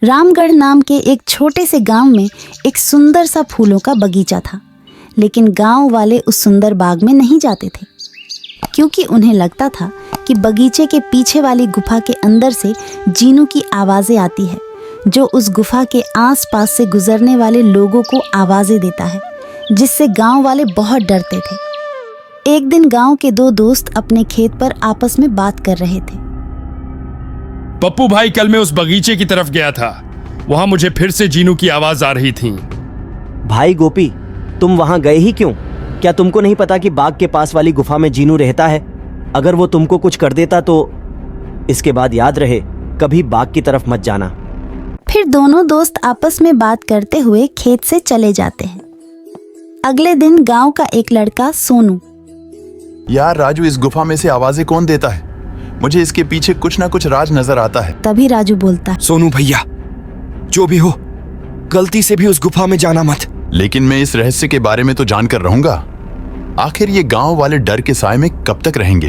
रामगढ़ नाम के एक छोटे से गांव में एक सुंदर सा फूलों का बगीचा था, लेकिन गांव वाले उस सुंदर बाग में नहीं जाते थे, क्योंकि उन्हें लगता था कि बगीचे के पीछे वाली गुफा के अंदर से जीनू की आवाज़ें आती है, जो उस गुफा के आसपास से गुजरने वाले लोगों को आवाज़ें देता है, जिससे गांव वाले बहुत डरते थे। एक दिन गांव के दो दोस्त अपने खेत पर आपस में बात कर रहे थे। पप्पू भाई, कल मैं उस बगीचे की तरफ गया था, वहां मुझे फिर से जीनू की आवाज आ रही थी। भाई गोपी, तुम वहां गए ही क्यों? क्या तुमको नहीं पता कि बाग के पास वाली गुफा में जीनू रहता है? अगर वो तुमको कुछ कर देता तो इसके बाद याद रहे, कभी बाग की तरफ मत जाना। फिर दोनों दोस्त आपस में बात करते हुए खेत से चले जाते हैं। अगले दिन गांव का एक लड़का सोनू, यार राजू, इस गुफा में से आवाजें कौन देता है? मुझे इसके पीछे कुछ ना कुछ राज नजर आता है। तभी राजू बोलता है, सोनू भैया, जो भी हो, गलती से भी उस गुफा में जाना मत। लेकिन मैं इस रहस्य के बारे में तो जानकर रहूंगा। आखिर ये गांव वाले डर के साए में कब तक रहेंगे?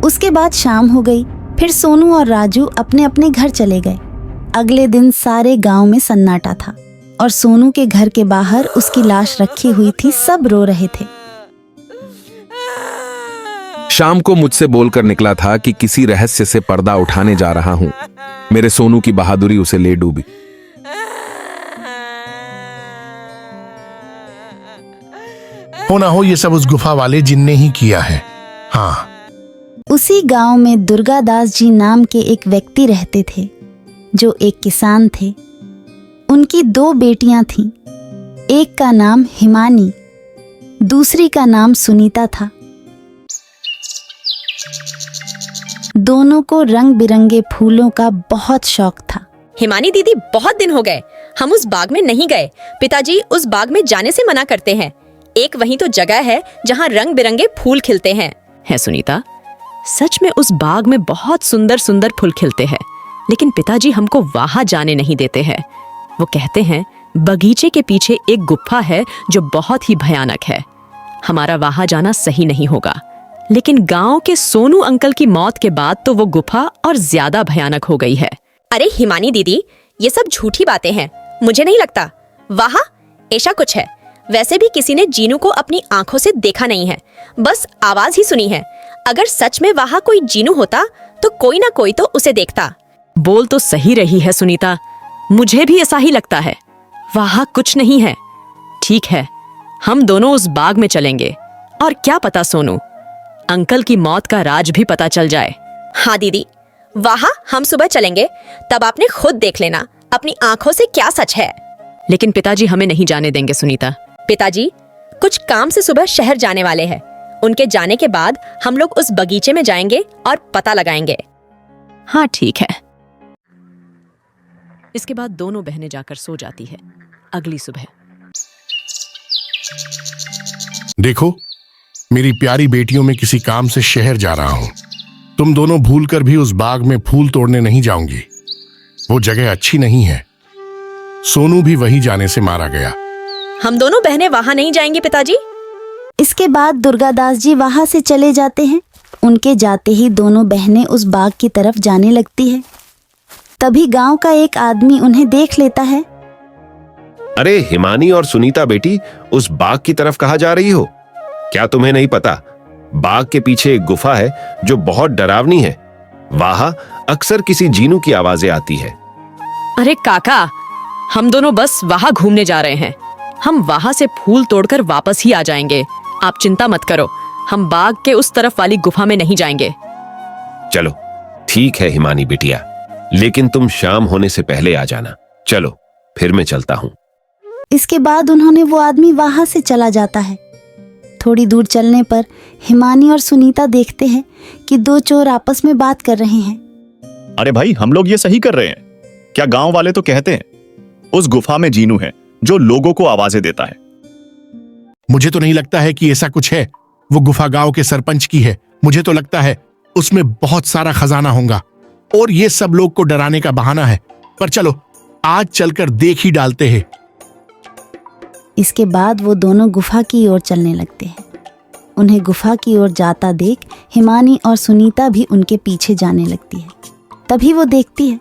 उसके बाद शाम हो गई। फिर सोनू और राजू अपने अपने घर चले गए। अगले दिन सारे गांव में सन्नाटा था और सोनू के घर के बाहर उसकी लाश रखी हुई थी। सब रो रहे थे। शाम को मुझसे बोलकर निकला था कि किसी रहस्य से पर्दा उठाने जा रहा हूं। मेरे सोनू की बहादुरी उसे ले डूबी। हो ना हो, ये सब उस गुफा वाले जिन ने ही किया है। हाँ, उसी गांव में दुर्गादास जी नाम के एक व्यक्ति रहते थे, जो एक किसान थे। उनकी दो बेटियां थीं। एक का नाम हिमानी, दूसरी का नाम सुनीता था। दोनों को रंग बिरंगे फूलों का बहुत शौक था। हिमानी दीदी, बहुत दिन हो गए हम उस बाग में नहीं गए। पिताजी उस बाग में जाने से मना करते हैं। एक वहीं तो जगह है जहाँ रंग बिरंगे फूल खिलते हैं। है सुनीता, सच में उस बाग में बहुत सुंदर सुंदर फूल खिलते हैं, लेकिन पिताजी हमको वहां जाने नहीं देते हैं। वो कहते हैं बगीचे के पीछे एक गुफा है जो बहुत ही भयानक है। हमारा वहां जाना सही नहीं होगा। लेकिन गांव के सोनू अंकल की मौत के बाद तो वो गुफा और ज्यादा भयानक हो गई है। अरे हिमानी दीदी, ये सब झूठी बातें हैं। मुझे नहीं लगता वहां ऐसा कुछ है। वैसे भी किसी ने जीनू को अपनी आंखों से देखा नहीं है, बस आवाज ही सुनी है। अगर सच में वहां कोई जीनू होता तो कोई ना कोई तो उसे देखता। बोल तो सही रही है सुनीता, मुझे भी ऐसा ही लगता है। वहां कुछ नहीं है। ठीक है, हम दोनों उस बाग में चलेंगे और क्या पता सोनू, अंकल की मौत का राज भी पता चल जाए। हाँ दीदी, वहां हम सुबह चलेंगे, तब आपने खुद देख लेना अपनी आंखों से क्या सच है। लेकिन पिताजी हमें नहीं जाने देंगे सुनीता। पिताजी कुछ काम से सुबह शहर जाने वाले हैं। उनके जाने के बाद हम लोग उस बगीचे में जाएंगे और पता लगाएंगे। हाँ ठीक है। इसके बाद दोनों बहनें जाकर सो जाती है। अगली सुबह, देखो, मेरी प्यारी बेटियों में किसी काम से शहर जा रहा हूं। तुम दोनों भूलकर भी उस बाग में फूल तोड़ने नहीं जाऊंगी। वो जगह अच्छी नहीं है। सोनू भी वहीं जाने से मारा गया। हम दोनों बहनें वहां नहीं जाएंगे पिताजी। इसके बाद दुर्गादास जी वहां से चले जाते हैं। उनके जाते ही दोनों बहनें उस बाग की तरफ जाने लगती है। तभी गांव का एक आदमी उन्हें देख लेता है। अरे हिमानी और सुनीता बेटी, उस बाग की तरफ कहाँ जा रही हो? क्या तुम्हें नहीं पता, बाग के पीछे एक गुफा है जो बहुत डरावनी है। वहां अक्सर किसी जीनू की आवाजें आती है। अरे काका, हम दोनों बस वहां घूमने जा रहे हैं। हम वहां से फूल तोड़कर वापस ही आ जाएंगे। आप चिंता मत करो, हम बाग के उस तरफ वाली गुफा में नहीं जाएंगे। चलो ठीक है हिमानी बिटिया, लेकिन तुम शाम होने से पहले आ जाना। चलो फिर मैं चलता हूँ। इसके बाद उन्होंने वो आदमी वहां से चला जाता है। थोड़ी दूर चलने पर हिमानी और सुनीता देखते हैं कि दो चोर आपस में बात कर रहे हैं। अरे भाई, हम लोग ये सही कर रहे हैं क्या? गांव वाले तो कहते हैं उस गुफा में जीनू है जो लोगों को आवाजें देता है। मुझे तो नहीं लगता है कि ऐसा कुछ है। वो गुफा गांव के सरपंच की है। मुझे तो लगता है उसमें बहुत सारा खजाना होगा और ये सब लोग को डराने का बहाना है। पर चलो, आज चलकर देख ही डालते हैं। इसके बाद वो दोनों गुफा की ओर चलने लगते हैं। उन्हें गुफा की ओर जाता देख हिमानी और सुनीता भी उनके पीछे जाने लगती है। तभी वो देखती है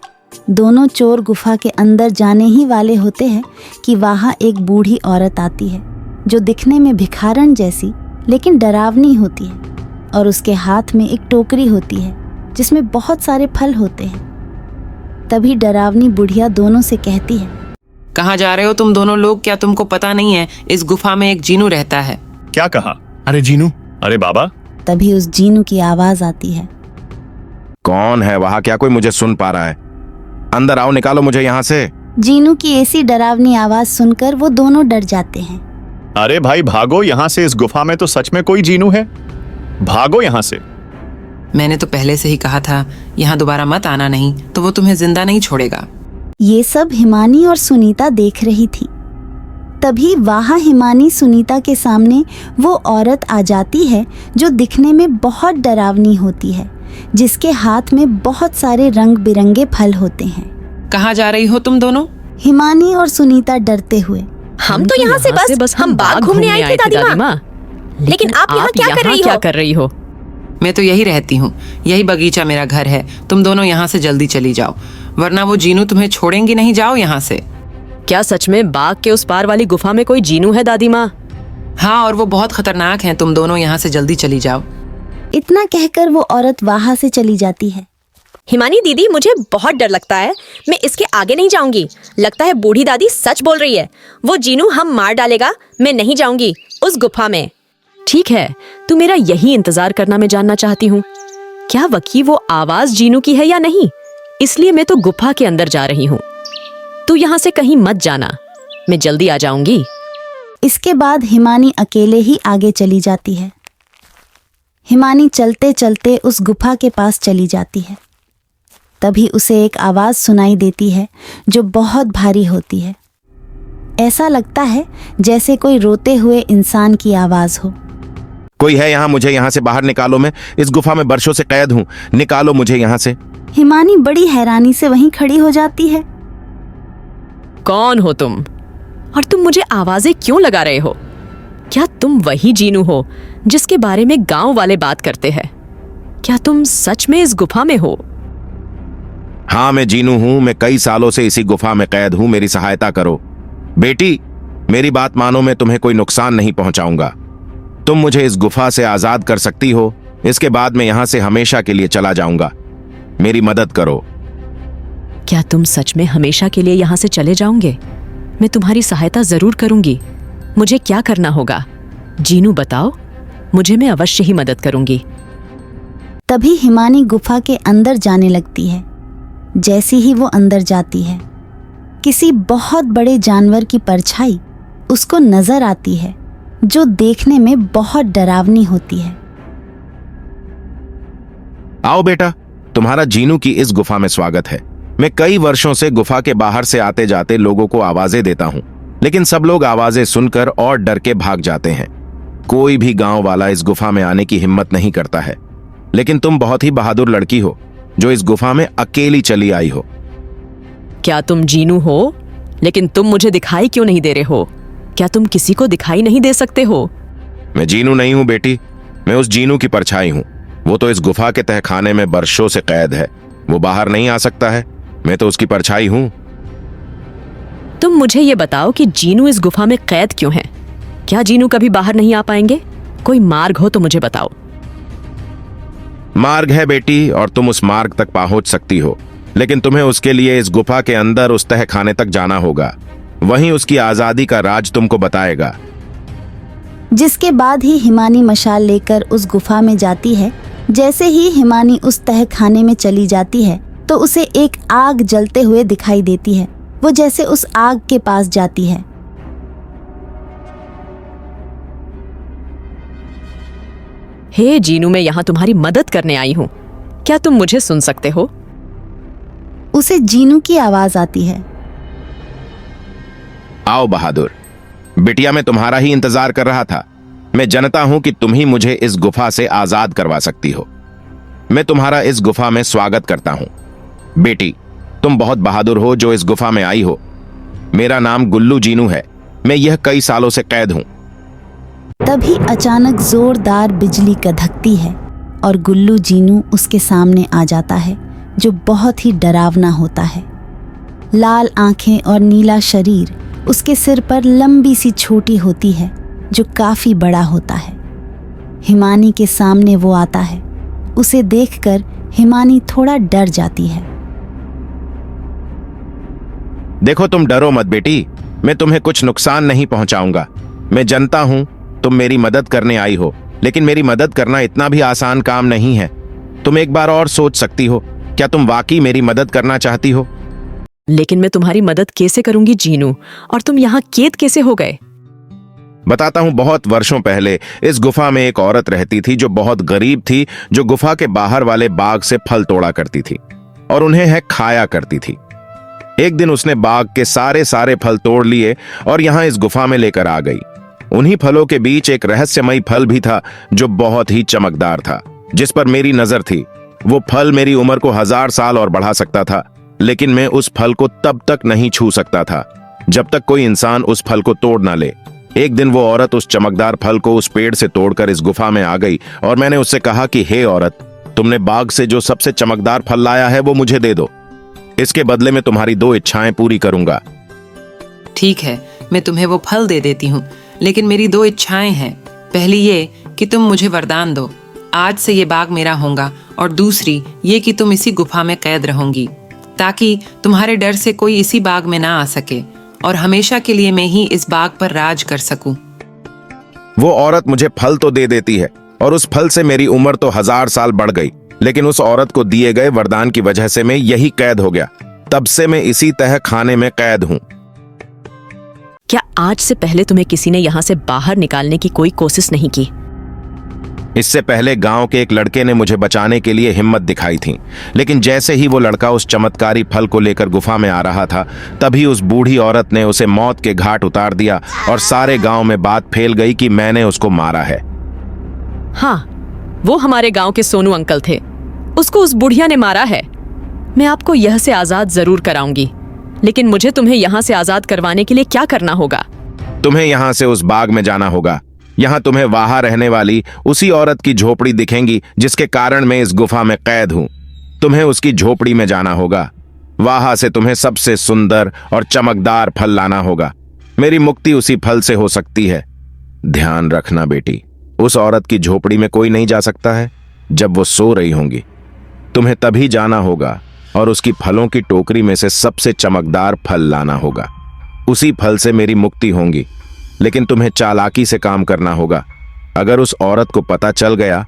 दोनों चोर गुफा के अंदर जाने ही वाले होते हैं कि वहाँ एक बूढ़ी औरत आती है जो दिखने में भिखारन जैसी लेकिन डरावनी होती है, और उसके हाथ में एक टोकरी होती है जिसमें बहुत सारे फल होते हैं। तभी डरावनी बुढ़िया दोनों से कहती है, कहाँ जा रहे हो तुम दोनों लोग? क्या तुमको पता नहीं है इस गुफा में एक जीनू रहता है? क्या कहा? अरे जीनू। अरे बाबा। तभी उस जीनू की आवाज आती है, कौन है वहां? क्या कोई मुझे सुन पा रहा है? अंदर आओ, निकालो मुझे यहाँ से। जीनू की ऐसी डरावनी आवाज सुनकर वो दोनों डर जाते हैं। अरे भाई भागो यहाँ से, इस गुफा में तो सच में कोई जीनू है। भागो यहाँ से। मैंने तो पहले से ही कहा था यहाँ दोबारा मत आना, नहीं तो वो तुम्हें जिंदा नहीं छोड़ेगा। ये सब हिमानी और सुनीता देख रही थी। तभी वहाँ हिमानी सुनीता के सामने वो औरत आ जाती है जो दिखने में बहुत डरावनी होती है, जिसके हाथ में बहुत सारे रंग बिरंगे फल होते हैं। कहाँ जा रही हो तुम दोनों? हिमानी और सुनीता डरते हुए, हम तो यहाँ से बस हम बाग घूमने आए थे दादी माँ। लेकिन आप यहाँ क्या कर रही हो? मैं तो यही रहती हूँ, यही बगीचा मेरा घर है। तुम दोनों यहाँ से जल्दी चली जाओ, वरना वो जीनू तुम्हें छोड़ेंगी नहीं। जाओ यहाँ से। क्या सच में बाग के उस पार वाली गुफा में कोई जीनू है दादी माँ? हाँ, और वो बहुत खतरनाक हैं। तुम दोनों यहाँ से जल्दी चली जाओ। इतना कहकर वो औरत वहाँ से चली जाती है। हिमानी दीदी, मुझे बहुत डर लगता है, मैं इसके आगे नहीं जाऊंगी। लगता है बूढ़ी दादी सच बोल रही है, वो जीनू हम मार डालेगा। मैं नहीं जाऊंगी उस गुफा में। ठीक है, तू मेरा यही इंतजार करना मैं जानना चाहती हूँ। क्या वकी वो आवाज जीनू की है या नहीं? इसलिए मैं तो गुफा के अंदर जा रही हूँ। तू यहाँ से कहीं मत जाना, मैं जल्दी आ जाऊंगी। इसके बाद हिमानी अकेले ही आगे चली जाती है। हिमानी चलते चलते उस गुफा के पास चली जाती है। तभी उसे एक आवाज सुनाई देती है जो बहुत भारी होती है। ऐसा लगता है जैसे कोई रोते हुए इंसान की आवाज हो। कोई है यहाँ? मुझे यहाँ से बाहर निकालो, मैं इस गुफा में बरसों से कैद हूँ। निकालो मुझे यहाँ से। हिमानी बड़ी हैरानी से वहीं खड़ी हो जाती है। कौन हो तुम? और तुम मुझे आवाजें क्यों लगा रहे हो? क्या तुम वही जीनू हो जिसके बारे में गांव वाले बात करते हैं? क्या तुम सच में इस गुफा में हो? हाँ, मैं जीनू हूँ। मैं कई सालों से इसी गुफा में कैद हूँ। मेरी सहायता करो। बेटी, मेरी बात मानो, मैं तुम्हें कोई नुकसान नहीं पहुंचाऊंगा। तुम मुझे इस गुफा से आजाद कर सकती हो। इसके बाद मैं यहां से हमेशा के लिए चला जाऊंगा। मेरी मदद करो। क्या तुम सच में हमेशा के लिए यहाँ से चले जाओगे? मैं तुम्हारी सहायता जरूर करूंगी। मुझे क्या करना होगा? जीनू बताओ, मुझे मैं अवश्य ही मदद करूंगी। तभी हिमानी गुफा के अंदर जाने लगती है। जैसी ही वो अंदर जाती है, किसी बहुत बड़े जानवर की परछाई उसको नजर आती है जो देखने में बहुत डरावनी होती है। आओ बेटा, तुम्हारा जीनू की इस गुफा में स्वागत है। मैं कई वर्षों से गुफा के बाहर से आते जाते लोगों को आवाजें देता हूं, लेकिन सब लोग आवाजें सुनकर और डर के भाग जाते हैं। कोई भी गांव वाला इस गुफा में आने की हिम्मत नहीं करता है। लेकिन तुम बहुत ही बहादुर लड़की हो जो इस गुफा में अकेली चली आई हो। क्या तुम जीनू हो? लेकिन तुम मुझे दिखाई क्यों नहीं दे रहे हो? क्या तुम किसी को दिखाई नहीं दे सकते हो? मैं जीनू नहीं हूं बेटी, मैं उस जीनू की परछाई हूं। वो तो इस गुफा के तहखाने में बरसों से कैद है। वो बाहर नहीं आ सकता है। मैं तो उसकी परछाई हूं। तुम मुझे ये बताओ कि जीनू इस गुफा में कैद क्यों है? क्या जीनू कभी बाहर नहीं आ पाएंगे? कोई मार्ग हो तो मुझे बताओ। मार्ग है बेटी, और तुम उस मार्ग तक पहुंच सकती हो, लेकिन तुम्हें उसके लिए इस गुफा के अंदर उस तहखाने तक जाना होगा। वहीं उसकी आजादी का राज तुमको बताएगा। जिसके बाद ही हिमानी मशाल लेकर उस गुफा में जाती है। जैसे ही हिमानी उस तहखाने में चली जाती है तो उसे एक आग जलते हुए दिखाई देती है। वो जैसे उस आग के पास जाती है। हे जीनू, मैं यहाँ तुम्हारी मदद करने आई हूँ। क्या तुम मुझे सुन सकते हो? उसे जीनू की आवाज आती है। आओ बहादुर, बिटिया मैं तुम्हारा ही इंतजार कर रहा था। मैं जानता हूं कि तुम ही मुझे इस गुफा से आजाद करवा सकती हो। मैं तुम्हारा इस गुफा में स्वागत करता हूं। बेटी, तुम बहुत बहादुर हो जो इस गुफा में आई हो। मेरा नाम गुल्लू जीनू है। मैं यह कई सालों से कैद हूं। तभी अचानक जोरदार बिजली कड़कती है और गुल्लू जीनू उसके सामने आ जाता है, जो बहुत ही डरावना होता है। लाल आंखें और नीला शरीर उसके सिर पर लंबी सी चोटी होती है जो काफी बड़ा होता है। हिमानी के सामने वो आता है। उसे देखकर हिमानी थोड़ा डर जाती है। देखो, तुम डरो मत बेटी, मैं तुम्हें कुछ नुकसान नहीं पहुंचाऊंगा। मैं जानता हूं तुम मेरी मदद करने आई हो, लेकिन मेरी मदद करना इतना भी आसान काम नहीं है। तुम एक बार और सोच सकती हो। क्या तुम वाकई मेरी मदद करना चाहती हो? लेकिन मैं तुम्हारी मदद कैसे करूंगी जीनू, और तुम यहाँ कैद कैसे हो गए? बताता हूं। बहुत वर्षों पहले इस गुफा में एक औरत रहती थी जो बहुत गरीब थी, जो गुफा के बाहर वाले बाग से फल तोड़ा करती थी और उन्हें खाया करती थी। एक दिन उसने बाग के सारे फल तोड़ लिए और यहां इस गुफा में लेकर आ गई। उन्हीं फलों के बीच एक रहस्यमयी फल भी था जो बहुत ही चमकदार था, जिस पर मेरी नजर थी। वो फल मेरी उम्र को 1000 साल और बढ़ा सकता था, लेकिन मैं उस फल को तब तक नहीं छू सकता था जब तक कोई इंसान उस फल को तोड़ ना ले। एक दिन वो औरत उस चमकदार फल को उस पेड़ से तोड़कर इस गुफा में आ गई और मैंने उससे कहा कि हे औरत, तुमने बाग से जो सबसे चमकदार फल लाया है वो मुझे दे दो। इसके बदले में तुम्हारी 2 इच्छाएं पूरी करूंगा। ठीक है, मैं तुम्हें वो फल दे देती हूँ, लेकिन मेरी 2 इच्छाएं हैं। पहली ये कि तुम मुझे वरदान दो, आज से ये बाग मेरा होगा, और दूसरी ये कि तुम इसी गुफा में कैद रहोगी, ताकि तुम्हारे डर से कोई इसी बाग में ना आ सके और हमेशा के लिए मैं ही इस बाग पर राज कर सकूं। वो औरत मुझे फल तो दे देती है और उस फल से मेरी उम्र तो 1000 साल बढ़ गई, लेकिन उस औरत को दिए गए वरदान की वजह से मैं यही कैद हो गया। तब से मैं इसी तह खाने में कैद हूं। क्या आज से पहले तुम्हें किसी ने यहाँ से बाहर निकालने की कोई कोशिश नहीं की? इससे पहले गांव के एक लड़के ने मुझे बचाने के लिए हिम्मत दिखाई थी, लेकिन जैसे ही वो लड़का उस चमत्कारी फल को लेकर गुफा में आ रहा था, तभी उस बूढ़ी औरत ने उसे मौत के घाट उतार दिया और सारे गांव में बात फैल गई कि मैंने उसको मारा है। हाँ, वो हमारे गांव के सोनू अंकल थे। उसको उस बुढ़िया ने मारा है। मैं आपको यह से आजाद जरूर कराऊंगी, लेकिन मुझे तुम्हें यहाँ से आजाद करवाने के लिए क्या करना होगा? तुम्हें यहाँ से उस बाग में जाना होगा। यहाँ तुम्हें वहां रहने वाली उसी औरत की झोपड़ी दिखेंगी जिसके कारण मैं इस गुफा में कैद हूं। तुम्हें उसकी झोपड़ी में जाना होगा। वहां से तुम्हें सबसे सुंदर और चमकदार फल लाना होगा। मेरी मुक्ति उसी फल से हो सकती है। ध्यान रखना बेटी, उस औरत की झोपड़ी में कोई नहीं जा सकता है जब वो सो रही होंगी। तुम्हें तभी जाना होगा और उसकी फलों की टोकरी में से सबसे चमकदार फल लाना होगा। उसी फल से मेरी मुक्ति होगी, लेकिन तुम्हें चालाकी से काम करना होगा। अगर उस औरत को पता चल गया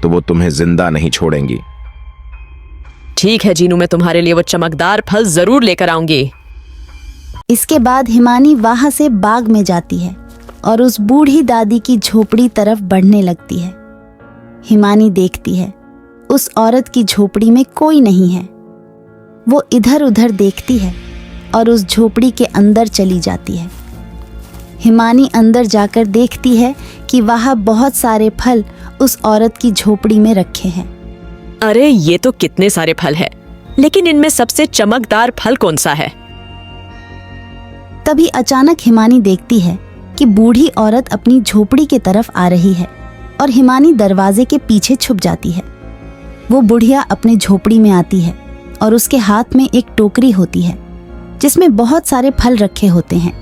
तो वो तुम्हें जिंदा नहीं छोड़ेंगी। ठीक है जीनू, मैं तुम्हारे लिए वो चमकदार फल जरूर लेकर आऊंगी। इसके बाद हिमानी वहां से बाग में जाती है और उस बूढ़ी दादी की झोपड़ी तरफ बढ़ने लगती है। हिमानी देखती है उस औरत की झोपड़ी में कोई नहीं है। वो इधर उधर देखती है और उस झोपड़ी के अंदर चली जाती है। हिमानी अंदर जाकर देखती है कि वहाँ बहुत सारे फल उस औरत की झोपड़ी में रखे हैं। अरे ये तो कितने सारे फल हैं, लेकिन इनमें सबसे चमकदार फल कौन सा है? तभी अचानक हिमानी देखती है कि बूढ़ी औरत अपनी झोपड़ी की तरफ आ रही है और हिमानी दरवाजे के पीछे छुप जाती है। वो बुढ़िया अपनी झोपड़ी में आती है और उसके हाथ में एक टोकरी होती है जिसमें बहुत सारे फल रखे होते हैं।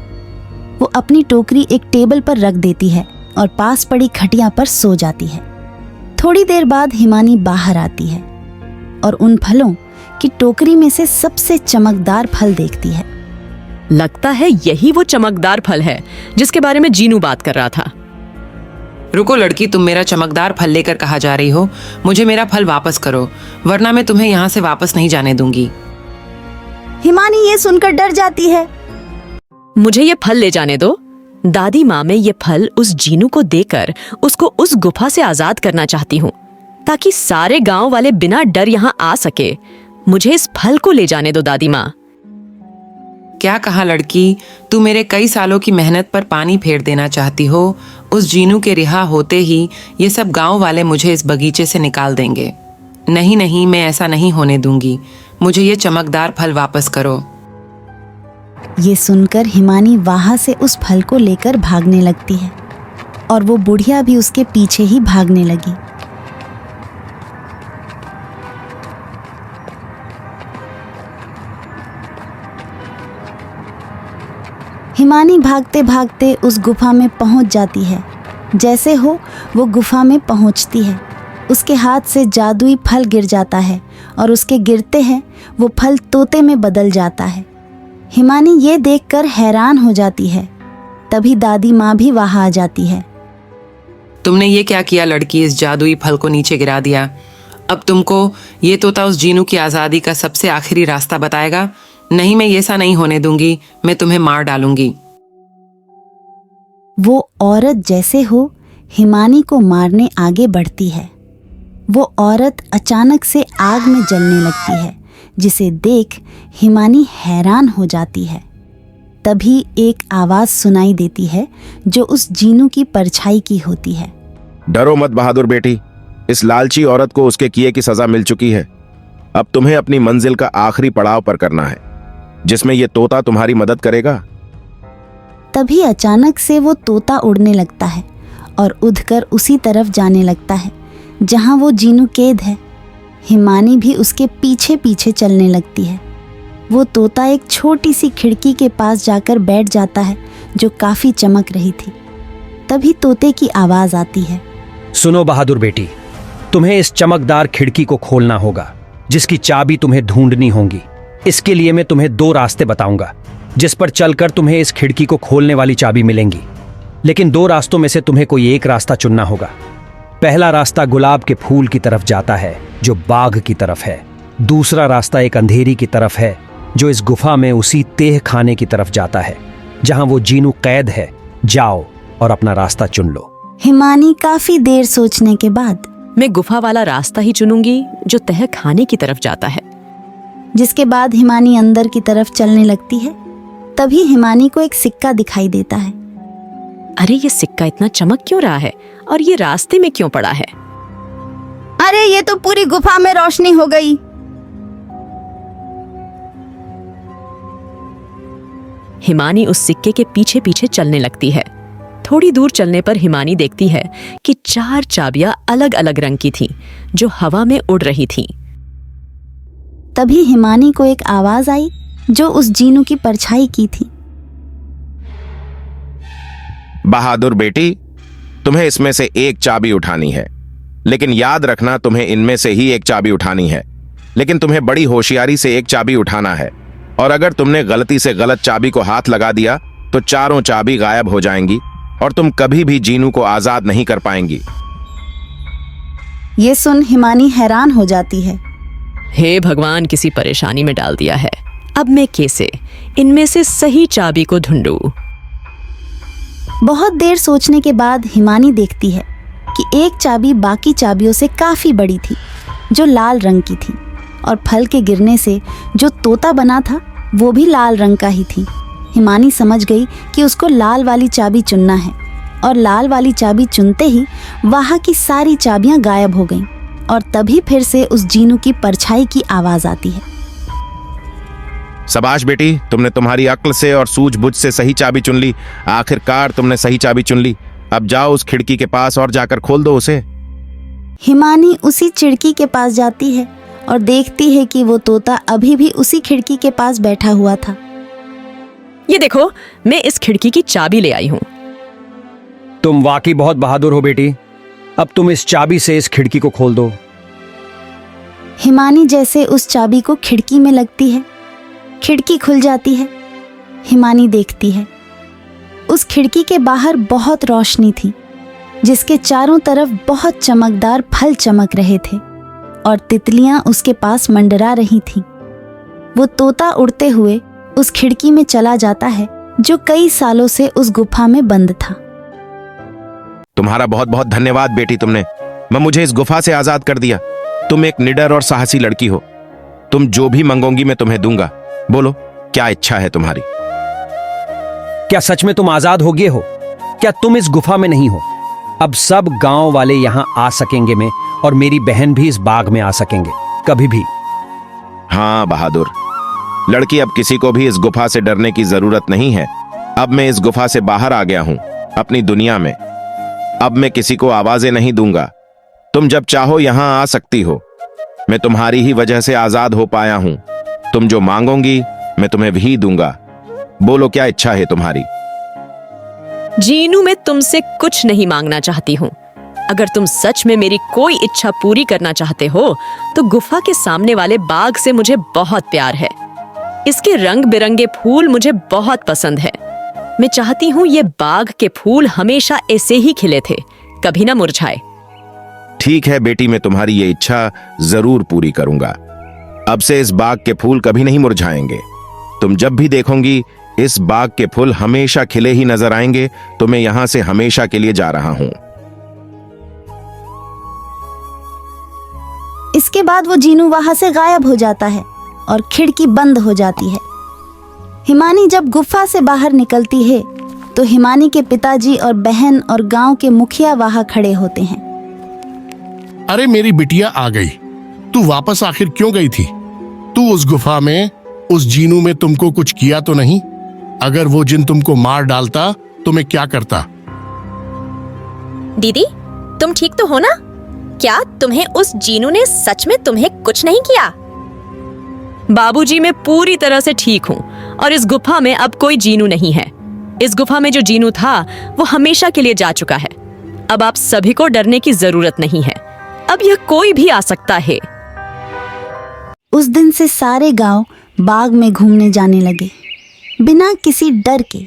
वो अपनी टोकरी एक टेबल पर रख देती है और पास पड़ी खटिया पर सो जाती है। थोड़ी देर बाद हिमानी बाहर आती है और उन फलों की टोकरी में से सबसे चमकदार फल देखती है। लगता है यही वो चमकदार फल है जिसके बारे में जीनू बात कर रहा था। रुको लड़की, तुम मेरा चमकदार फल लेकर कहाँ जा रही हो? मुझे मेरा फल वापस करो, वरना मैं तुम्हें यहाँ से वापस नहीं जाने दूंगी। हिमानी ये सुनकर डर जाती है। मुझे ये फल ले जाने दो। दादी माँ, मैं ये फल उस जीनू को देकर उसको उस गुफा से आजाद करना चाहती हूँ, ताकि सारे गांव वाले बिना डर यहाँ आ सके। मुझे इस फल को ले जाने दो दादी माँ। क्या कहा लड़की, तू मेरे कई सालों की मेहनत पर पानी फेर देना चाहती हो? उस जीनू के रिहा होते ही ये सब गांव वाले मुझे इस बगीचे से निकाल देंगे। नहीं नहीं, मैं ऐसा नहीं होने दूंगी। मुझे ये चमकदार फल वापस करो। ये सुनकर हिमानी वहां से उस फल को लेकर भागने लगती है और वो बुढ़िया भी उसके पीछे ही भागने लगी। हिमानी भागते भागते उस गुफा में पहुंच जाती है। जैसे हो वो गुफा में पहुंचती है, उसके हाथ से जादुई फल गिर जाता है और उसके गिरते हैं वो फल तोते में बदल जाता है। हिमानी ये देखकर हैरान हो जाती है। तभी दादी माँ भी वहाँ आ जाती है। तुमने ये क्या किया लड़की, इस जादुई फल को नीचे गिरा दिया। अब तुमको ये तोता उस जीनू की आज़ादी का सबसे आखिरी रास्ता बताएगा। नहीं, मैं ऐसा नहीं होने दूंगी, मैं तुम्हें मार डालूंगी। वो औरत जैसे हो हिमानी को मारने आगे बढ़ती है। वो औरत अचानक से आग में जलने लगती है, जिसे देख हिमानी हैरान हो जाती है। तभी एक आवाज सुनाई देती है जो उस जीनू की परछाई की होती है। डरो मत बहादुर बेटी, इस लालची औरत को उसके किए की सजा मिल चुकी है। अब तुम्हें अपनी मंजिल का आखिरी पड़ाव पर करना है, जिसमें यह तोता तुम्हारी मदद करेगा। तभी अचानक से वो तोता उड़ने लगता है और उड़कर उसी तरफ जाने लगता है जहां वो जीनू कैद है। हिमानी भी उसके पीछे पीछे चलने लगती है। वो तोता एक छोटी सी खिड़की के पास जाकर बैठ जाता है जो काफी चमक रही थी। तभी तोते की आवाज आती है। सुनो बहादुर बेटी, तुम्हें इस चमकदार खिड़की को खोलना होगा, जिसकी चाबी तुम्हें ढूंढनी होगी। इसके लिए मैं तुम्हें 2 रास्ते बताऊंगा, जिस पर चलकर तुम्हें इस खिड़की को खोलने वाली चाबी मिलेंगी। लेकिन 2 रास्तों में से तुम्हें कोई एक रास्ता चुनना होगा। पहला रास्ता गुलाब के फूल की तरफ जाता है, जो बाग की तरफ है। दूसरा रास्ता एक अंधेरी की तरफ है, जो इस गुफा में उसी तेह खाने की तरफ जाता है जहां वो जीनू कैद है। जाओ और अपना रास्ता चुन लो। हिमानी काफी देर सोचने के बाद मैं गुफा वाला रास्ता ही चुनूंगी जो तह खाने की तरफ जाता है। जिसके बाद हिमानी अंदर की तरफ चलने लगती है। तभी हिमानी को एक सिक्का दिखाई देता है। अरे ये सिक्का इतना चमक क्यों रहा है और ये रास्ते में क्यों पड़ा है? अरे ये तो पूरी गुफा में रोशनी हो गई। हिमानी उस सिक्के के पीछे पीछे चलने लगती है। थोड़ी दूर चलने पर हिमानी देखती है कि 4 चाबियां अलग अलग रंग की थीं, जो हवा में उड़ रही थीं। तभी हिमानी को एक आवाज आई जो उस जीनू की परछाई की थी। बहादुर बेटी, तुम्हें इसमें से एक चाबी उठानी है, लेकिन याद रखना तुम्हें इनमें से ही एक चाबी उठानी है। लेकिन तुम्हें बड़ी होशियारी से एक चाबी उठाना है, और अगर तुमने गलती से गलत चाबी को हाथ लगा दिया तो 4 चाबी गायब हो जाएंगी और तुम कभी भी जीनू को आजाद नहीं कर पाएंगी। ये सुन हिमानी हैरान हो जाती है। हे भगवान, किसी परेशानी में डाल दिया है। अब मैं कैसे इनमें से सही चाबी को ढूंढूं? बहुत देर सोचने के बाद हिमानी देखती है कि एक चाबी बाकी चाबियों से काफी बड़ी थी, जो लाल रंग की थी, और फल के गिरने से जो तोता बना था वो भी लाल रंग का ही थी। हिमानी समझ गई कि उसको लाल वाली चाबी चुनना है, और लाल वाली चाबी चुनते ही वहाँ की सारी चाबियां गायब हो गईं, और तभी फिर से उस जीनू की परछाई की आवाज आती है। शाबाश बेटी, तुमने तुम्हारी अक्ल से और सूझबूझ से सही चाबी चुन ली। आखिरकार तुमने सही चाबी चुन ली। अब जाओ उस खिड़की के पास और जाकर खोल दो उसे। हिमानी उसी खिड़की के पास जाती है और देखती है कि वो तोता अभी भी उसी खिड़की के पास बैठा हुआ था। ये देखो, मैं इस खिड़की की चाबी ले आई हूँ। तुम वाकई बहुत बहादुर हो बेटी। अब तुम इस चाबी से इस खिड़की को खोल दो। हिमानी जैसे उस चाबी को खिड़की में लगती है, खिड़की खुल जाती है। हिमानी देखती है उस खिड़की के बाहर बहुत रोशनी थी, जिसके चारों तरफ बहुत चमकदार फल चमक रहे थे और तितलियां उसके पास मंडरा रही थीं। वो तोता उड़ते हुए उस खिड़की में चला जाता है जो कई सालों से उस गुफा में बंद था। तुम्हारा बहुत बहुत धन्यवाद बेटी, तुमने मुझे इस गुफा से आजाद कर दिया। तुम एक निडर और साहसी लड़की हो। तुम जो भी मांगोगी मैं तुम्हें दूंगा। बोलो, क्या इच्छा है तुम्हारी? क्या सच में तुम आजाद हो गए हो? क्या तुम इस गुफा में नहीं हो? अब सब गांव वाले यहां आ सकेंगे मैं, और मेरी बहन भी इस बाग में आ सकेंगे कभी भी। हाँ बहादुर लड़की, अब किसी को भी इस गुफा से डरने की जरूरत नहीं है। अब मैं इस गुफा से बाहर आ गया हूं, अपनी दुनिया में। अब मैं किसी को आवाजें नहीं दूंगा। तुम जब चाहो यहां आ सकती हो। मैं तुम्हारी ही वजह से आजाद हो पाया हूं। तुम जो मांगोगी मैं तुम्हें भी दूंगा। बोलो, क्या इच्छा है तुम्हारी? जीनू, मैं तुमसे कुछ नहीं मांगना चाहती हूँ। अगर तुम सच में मेरी कोई इच्छा पूरी करना चाहते हो तो गुफा के सामने वाले बाग से मुझे बहुत प्यार है। इसके रंग बिरंगे फूल मुझे बहुत पसंद है। मैं चाहती हूँ ये बाग के फूल हमेशा ऐसे ही खिले थे, कभी ना मुरझाए। ठीक है बेटी, मैं तुम्हारी ये इच्छा जरूर पूरी करूंगा। अब से इस बाग के फूल कभी नहीं मुरझाएंगे। तुम जब भी देखोगी इस बाग के फूल हमेशा खिले ही नजर आएंगे। तो मैं यहां से हमेशा के लिए जा रहा हूं। इसके बाद वो जीनू वहां से गायब हो जाता है और खिड़की बंद हो जाती है। हिमानी जब गुफा से बाहर निकलती है तो हिमानी के पिताजी और बहन और गांव के मुखिया वहां खड़े होते हैं। अरे मेरी बिटिया आ गई। तू वापस आखिर क्यों गई थी? तू उस गुफा में उस जीनू में तुमको कुछ किया तो नहीं? अगर वो जिन तुमको मार डालता तो मैं क्या करता? दीदी, तुम ठीक तो हो ना? क्या तुम्हें उस जीनू ने सच में तुम्हें कुछ नहीं किया? बाबूजी, मैं पूरी तरह से ठीक हूँ और इस गुफा में अब कोई जीनू नहीं है। इस गुफा में जो जीनू था वो हमेशा के लिए जा चुका है। अब आप सभी को डरने की जरूरत नहीं है। अब यह कोई भी आ सकता है। उस दिन से सारे गांव बाग में घूमने जाने लगे बिना किसी डर के।